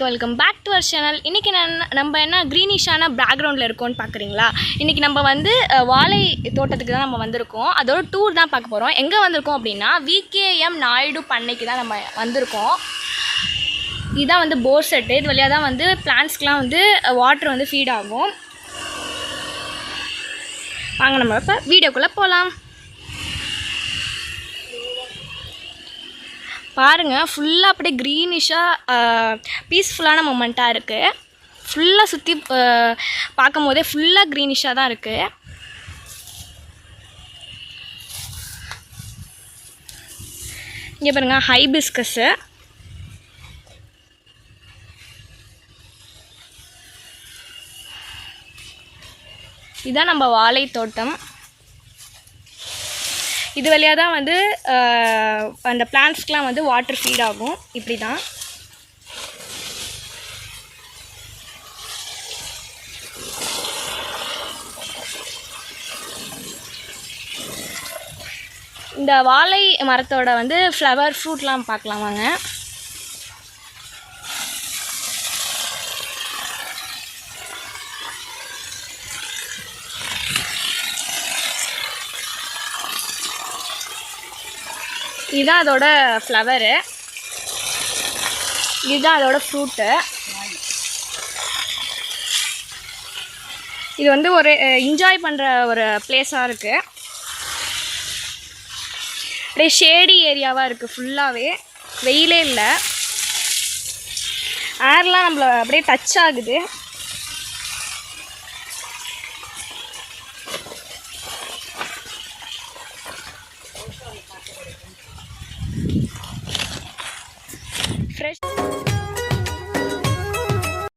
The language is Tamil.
Welcome back to our channel. இன்றைக்கி நம்ம என்ன க்ரீனிஷான பேக்ரவுண்டில் இருக்கோன்னு பார்க்குறீங்களா? இன்றைக்கி நம்ம வந்து வாழை தோட்டத்துக்கு தான் நம்ம வந்திருக்கோம். அதோட டூர் தான் பார்க்க போகிறோம். எங்கே வந்திருக்கோம் அப்படின்னா விகேஎம் நாயுடு பண்ணைக்கு தான் நம்ம வந்திருக்கோம். இதுதான் வந்து போர் செட்டு. இது வழியாக தான் வந்து பிளான்ட்ஸ்க்கெலாம் வந்து வாட்டர் வந்து ஃபீட் ஆகும். வாங்க நம்ம இப்போ வீடியோக்குள்ளே போகலாம். பாருங்கள், ஃபுல்லாக அப்படியே க்ரீனிஷாக பீஸ்ஃபுல்லான மொமெண்ட்டாக இருக்குது. ஃபுல்லாக சுற்றி பார்க்கும் போதே ஃபுல்லாக க்ரீனிஷாக தான் இருக்குது. இங்கே பாருங்கள், ஹைபிஸ்கஸ்ஸு. இதுதான் நம்ம வாழை தோட்டம். இது வழியாக தான் வந்து அந்த பிளான்ட்ஸ்க்கெலாம் வந்து வாட்டர் ஃபீட் ஆகும். இப்படி தான் இந்த வாழை மரத்தோட வந்து ஃப்ளவர் ஃப்ரூட்லாம் பார்க்கலாம் வாங்க. இதுதான் அதோட ஃப்ளவரு, இதுதான் அதோட ஃப்ரூட்டு. இது வந்து ஒரு என்ஜாய் பண்ணுற ஒரு பிளேஸாக இருக்குது. அப்படியே ஷேடி ஏரியாவாக இருக்குது. ஃபுல்லாகவே வெயிலே இல்லை. ஏர்லாம் நம்மளை அப்படியே டச் ஆகுது.